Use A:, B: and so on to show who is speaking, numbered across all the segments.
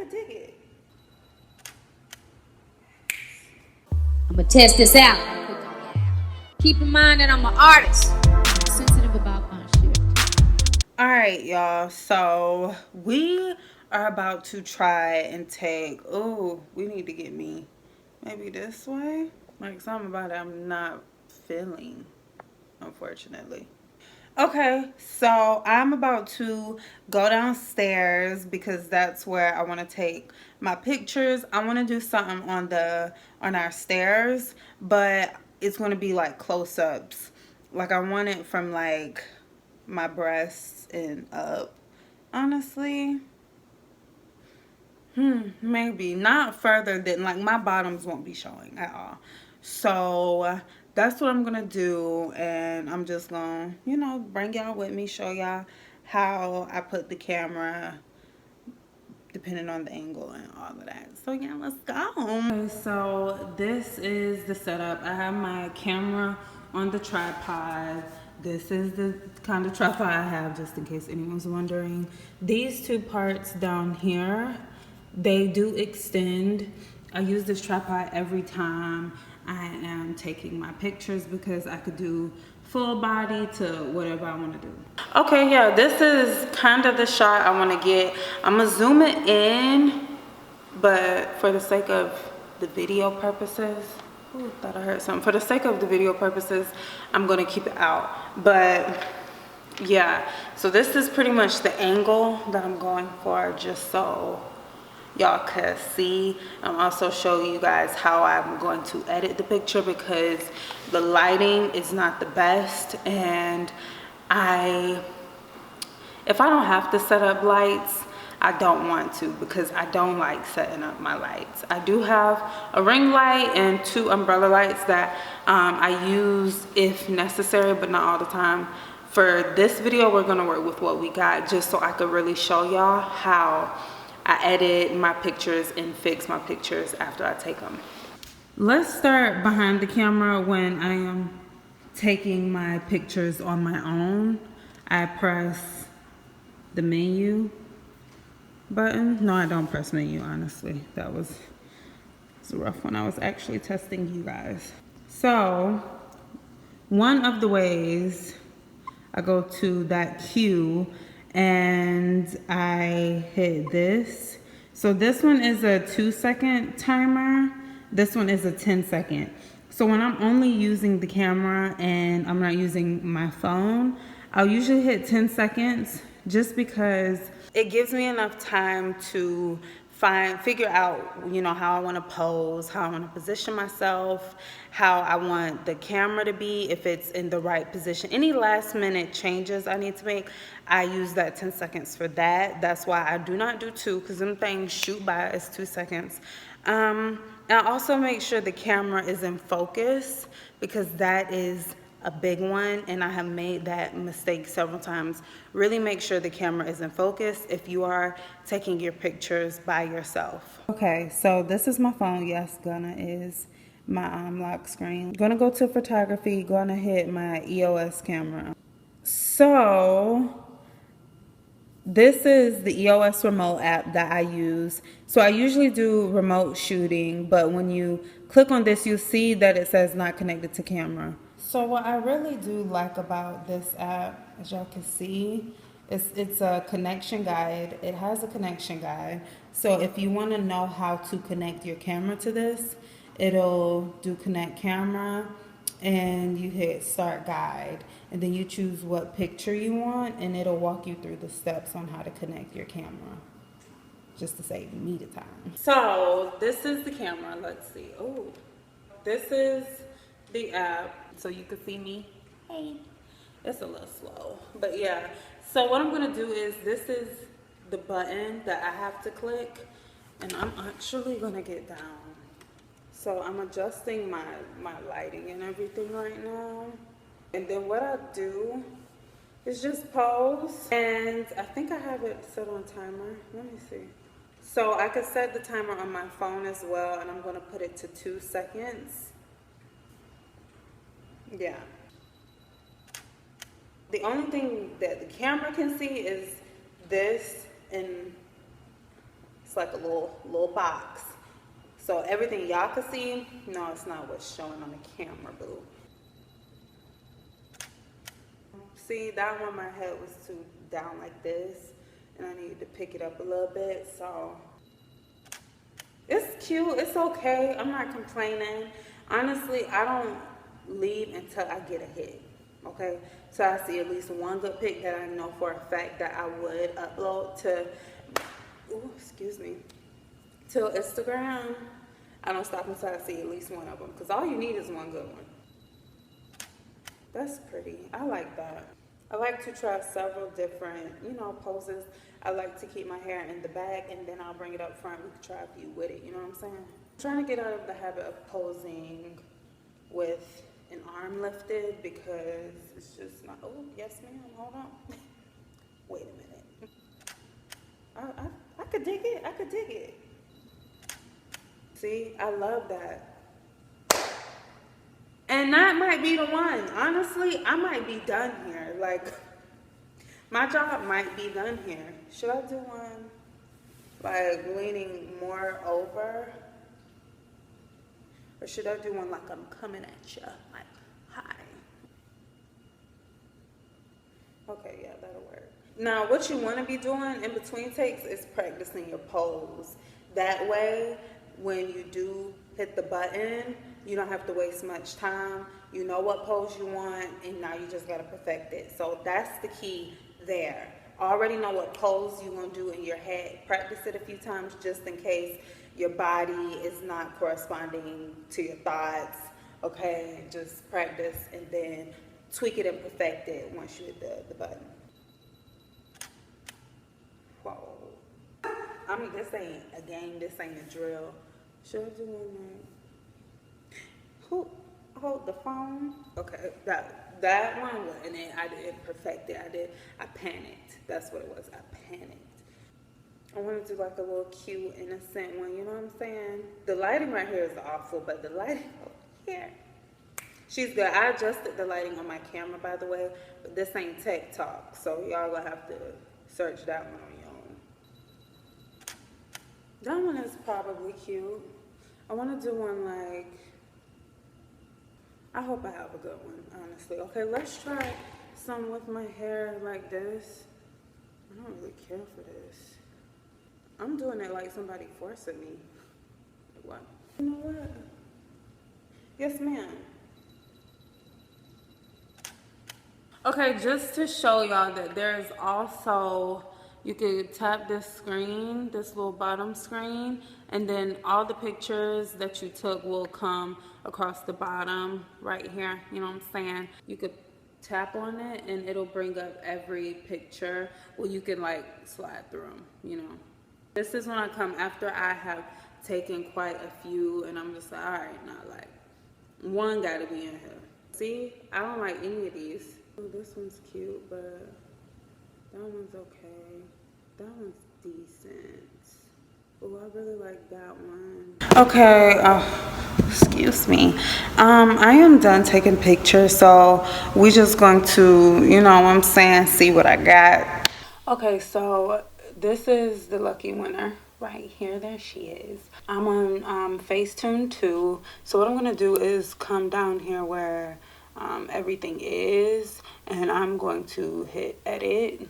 A: dig it.
B: I'm gonna test this out. Keep in mind that I'm an artist. I'm sensitive about my shit.
A: All right, y'all. So we are about to try and take. Oh, we need to get me maybe this way. Like something about it I'm not feeling, unfortunately. Okay, so I'm about to go downstairs because that's where I want to take my pictures. I want to do something on our stairs, but it's going to be like close-ups. Like I want it from like my breasts and up. Honestly, maybe not further than like my bottoms won't be showing at all. So that's what I'm gonna do, and I'm just gonna, you know, bring y'all with me, show y'all how I put the camera depending on the angle and all of that. So yeah, let's go. Okay, so this is the setup. I have my camera on the tripod. This is the kind of tripod I have, just in case anyone's wondering. These two parts down here, they do extend. I use this tripod every time I am taking my pictures because I could do full body to whatever I want to do. Okay, yeah, this is kind of the shot I want to get. I'm gonna zoom it in, but for the sake of the video purposes, ooh, thought I heard something. For the sake of the video purposes, I'm gonna keep it out. But yeah, so this is pretty much the angle that I'm going for, just so y'all can see. I'm also showing you guys how I'm going to edit the picture because the lighting is not the best, and if I don't have to set up lights, I don't want to because I don't like setting up my lights. I do have a ring light and 2 umbrella lights that I use if necessary, but not all the time. For this video, we're gonna work with what we got just so I could really show y'all how I edit my pictures and fix my pictures after I take them. Let's start behind the camera. When I am taking my pictures on my own, I press the menu button. No, I don't press menu, honestly. That was rough when I was actually testing you guys. So one of the ways I go to that queue and I hit this. So this one is a 2-second timer. This one is a 10-second. So when I'm only using the camera and I'm not using my phone, I'll usually hit 10 seconds just because it gives me enough time to figure out, you know, how I want to pose, how I want to position myself, how I want the camera to be, if it's in the right position. Any last minute changes I need to make, I use that 10 seconds for that. That's why I do not do 2, because them things shoot by as 2 seconds. And I also make sure the camera is in focus, because that is a big one, and I have made that mistake several times. Really make sure the camera is in focus if you are taking your pictures by yourself. Okay, so this is my phone. Yes, gonna is my lock screen. Gonna go to photography, gonna hit my EOS camera. So this is the EOS remote app that I use. So I usually do remote shooting, but when you click on this, you'll see that it says not connected to camera. So what I really do like about this app, as y'all can see, it's a connection guide. It has a connection guide. So if you want to know how to connect your camera to this, it'll do connect camera, and you hit start guide, and then you choose what picture you want, and it'll walk you through the steps on how to connect your camera, just to save me the time. So this is the camera. Let's see. Oh, this is the app, so you can see me. Hey, it's a little slow, but yeah. So what I'm gonna do is, this is the button that I have to click, and I'm actually gonna get down. So I'm adjusting my lighting and everything right now. And then what I do is just pose. And I think I have it set on timer. Let me see. So I could set the timer on my phone as well, and I'm gonna put it to 2 seconds. Yeah. The only thing that the camera can see is this, and like a little box. So everything y'all can see, no, it's not what's showing on the camera, boo. See, that one, my head was too down like this, and I needed to pick it up a little bit, so. It's cute, it's okay, I'm not complaining. Honestly, I don't leave until I get a hit, okay? So I see at least one good pic that I know for a fact that I would upload to, ooh, excuse me, to Instagram. I don't stop until I see at least one of them, because all you need is one good one. That's pretty, I like that. I like to try several different, you know, poses. I like to keep my hair in the back and then I'll bring it up front. We can try a few with it, you know what I'm saying? I'm trying to get out of the habit of posing with an arm lifted because it's just not, oh, yes ma'am, hold on. Wait a minute. I could dig it, I could dig it. See, I love that. And that might be the one. Honestly, I might be done here. Like, my job might be done here. Should I do one, like, leaning more over? Or should I do one like I'm coming at you? Like, hi. Okay, yeah, that'll work. Now, what you want to be doing in between takes is practicing your pose. That way, when you do hit the button, you don't have to waste much time. You know what pose you want, and now you just gotta perfect it. So that's the key there. Already know what pose you want to do in your head. Practice it a few times just in case your body is not corresponding to your thoughts. Okay, just practice and then tweak it and perfect it once you hit the button. Whoa. I mean, this ain't a game, this ain't a drill. Should I do one more? Who hold the phone? Okay, that one wasn't it. I didn't perfect it. I panicked. That's what it was. I panicked. I want to do like a little cute, innocent one. You know what I'm saying? The lighting right here is awful, but the lighting over here, she's good. I adjusted the lighting on my camera, by the way, but this ain't tech talk, so y'all gonna have to search that one on your own. That one is probably cute. I want to do one like, I hope I have a good one, honestly. Okay, let's try some with my hair like this. I don't really care for this. I'm doing it like somebody forcing me. What? You know what? Yes, ma'am. Okay, just to show y'all that there's also, you could tap this screen, this little bottom screen, and then all the pictures that you took will come across the bottom right here, you know what I'm saying? You could tap on it and it'll bring up every picture. Well, you can like slide through them, you know. This is when I come after I have taken quite a few and I'm just like, all right, now like, one gotta be in here. See, I don't like any of these. Oh, this one's cute, but that one's okay. That one's decent. Oh, I really like that one. Okay, excuse me. I am done taking pictures, so we just going to, you know what I'm saying, see what I got. Okay, so this is the lucky winner right here. There she is. I'm on Facetune 2. So what I'm going to do is come down here where everything is, and I'm going to hit edit.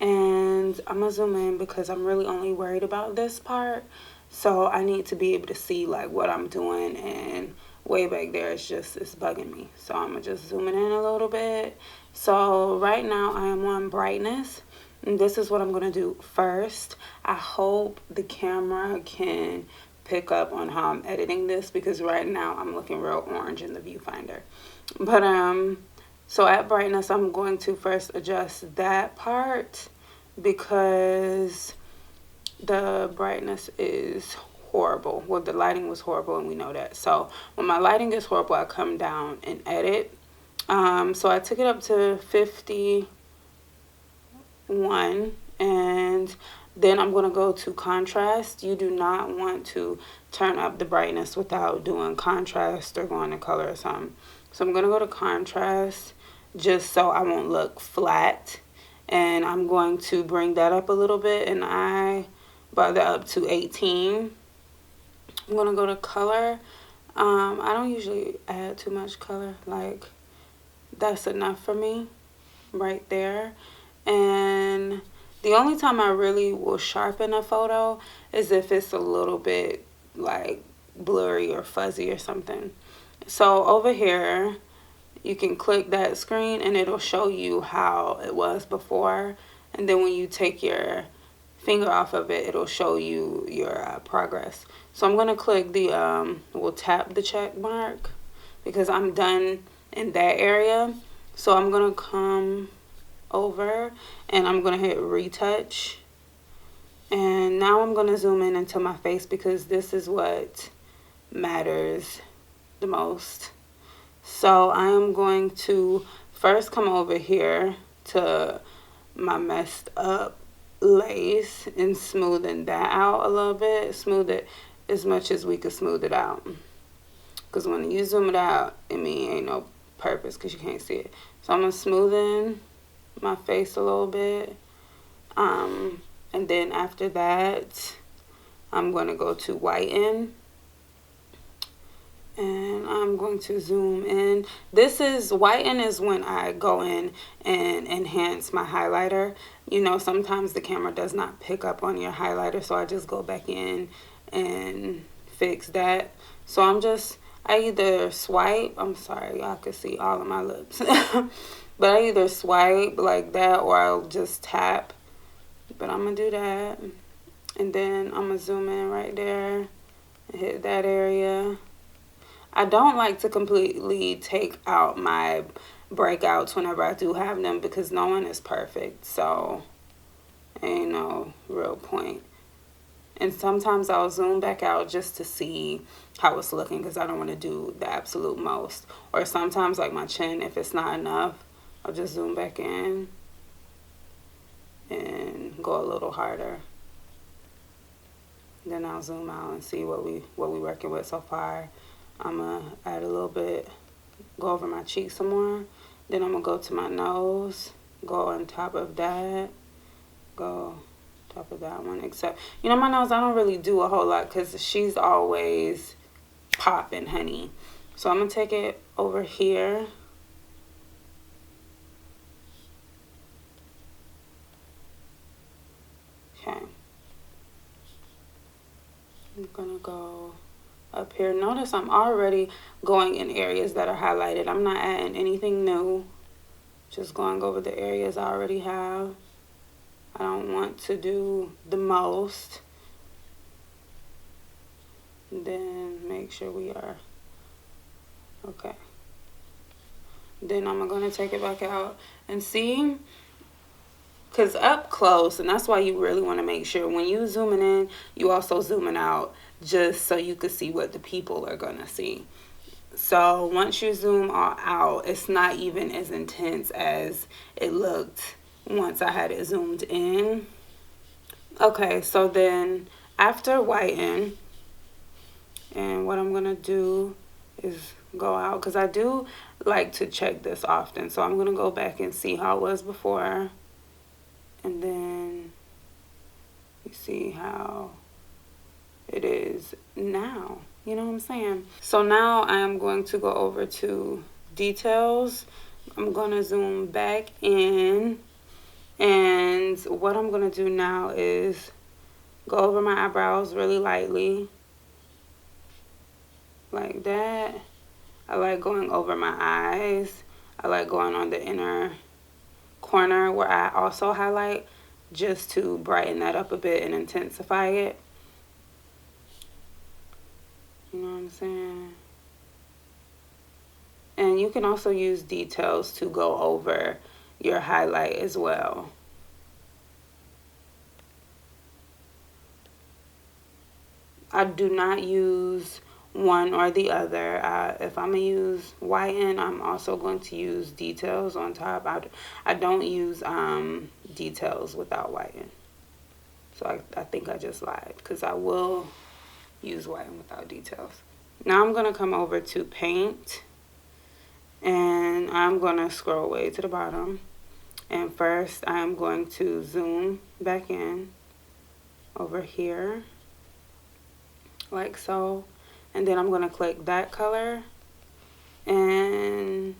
A: And I'm gonna zoom in because I'm really only worried about this part. So I need to be able to see like what I'm doing, and way back there it's bugging me. So I'm gonna just zoom it in a little bit. So right now I am on brightness, and this is what I'm gonna do first. I hope the camera can pick up on how I'm editing this, because right now I'm looking real orange in the viewfinder. But so at brightness, I'm going to first adjust that part because the brightness is horrible. Well, the lighting was horrible and we know that. So when my lighting is horrible, I come down and edit. So I took it up to 51, and then I'm going to go to contrast. You do not want to turn up the brightness without doing contrast or going to color or something. So I'm going to go to contrast just so I won't look flat. And I'm going to bring that up a little bit. And I brought that up to 18. I'm gonna go to color. I don't usually add too much color. Like, that's enough for me right there. And the only time I really will sharpen a photo is if it's a little bit like blurry or fuzzy or something. So over here, you can click that screen and it'll show you how it was before. And then when you take your finger off of it, it'll show you your progress. So I'm going to click the, we'll tap the check mark because I'm done in that area. So I'm going to come over and I'm going to hit retouch. And now I'm going to zoom in into my face because this is what matters the most. So I am going to first come over here to my messed up lace and smoothing that out a little bit. Smooth it as much as we could smooth it out. Because when you zoom it out, I mean, ain't no purpose because you can't see it. So I'm going to smooth in my face a little bit. And then after that, I'm going to go to whiten. And I'm going to zoom in. This is, whiten is when I go in and enhance my highlighter. You know, sometimes the camera does not pick up on your highlighter, so I just go back in and fix that. So I either swipe, I'm sorry, y'all can see all of my lips. But I either swipe like that or I'll just tap. But I'm going to do that. And then I'm going to zoom in right there and hit that area. I don't like to completely take out my breakouts whenever I do have them because no one is perfect. So ain't no real point. And sometimes I'll zoom back out just to see how it's looking because I don't want to do the absolute most. Or sometimes like my chin, if it's not enough, I'll just zoom back in and go a little harder. Then I'll zoom out and see what we working with so far. I'm going to add a little bit, go over my cheek some more. Then I'm going to go to my nose, go on top of that, go top of that one. Except, you know, my nose, I don't really do a whole lot because she's always popping, honey. So I'm going to take it over here. Okay. I'm going to go up here. Notice I'm already going in areas that are highlighted. I'm not adding anything new. Just going over the areas I already have. I don't want to do the most. And then make sure we are okay. Then I'm going to take it back out and see. Because up close, and that's why you really want to make sure when you zooming in, you also zooming out just so you can see what the people are going to see. So once you zoom all out, it's not even as intense as it looked once I had it zoomed in. Okay, so then after whiten, and what I'm going to do is go out because I do like to check this often. So I'm going to go back and see how it was before. And then you see how it is now. You know what I'm saying? So now I am going to go over to details. I'm going to zoom back in. And what I'm going to do now is go over my eyebrows really lightly. Like that. I like going over my eyes. I like going on the inner corner where I also highlight just to brighten that up a bit and intensify it. You know what I'm saying? And you can also use details to go over your highlight as well. I do not use one or the other. If I'm going to use whiten, I'm also going to use details on top. I don't use details without whiten. So I think I just lied because I will use whiten without details. Now I'm going to come over to paint. And I'm going to scroll way to the bottom. And first I'm going to zoom back in. over here, like so. And then I'm going to click that color, and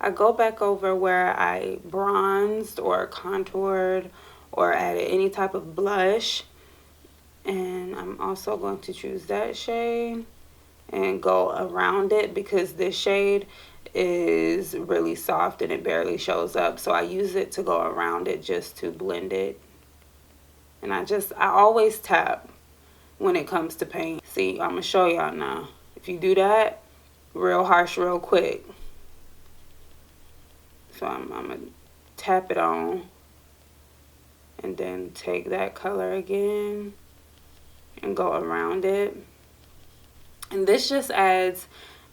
A: I go back over where I bronzed or contoured or added any type of blush, and I'm also going to choose that shade and go around it because this shade is really soft and it barely shows up, so I use it to go around it just to blend it. And I always tap when it comes to paint. See, I'm gonna show y'all now. If you do that real harsh real quick, so I'm gonna tap it on and then take that color again and go around it. And this just adds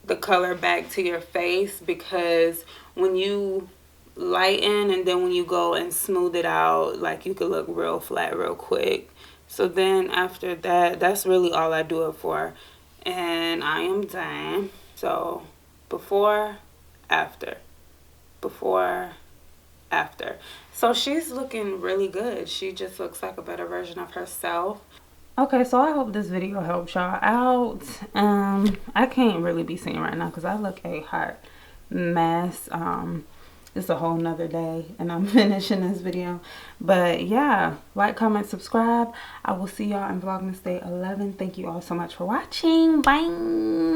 A: the color back to your face, because when you lighten and then when you go and smooth it out, like, you could look real flat real quick. So then after that, that's really all I do it for. And I am done. So before, after, before, after. So she's looking really good. She just looks like a better version of herself. Okay, so I hope this video helps y'all out. I can't really be seen right now because I look a hot mess. It's a whole nother day and I'm finishing this video. But yeah, like, comment, subscribe. I will see y'all in Vlogmas Day 11. Thank you all so much for watching. Bye.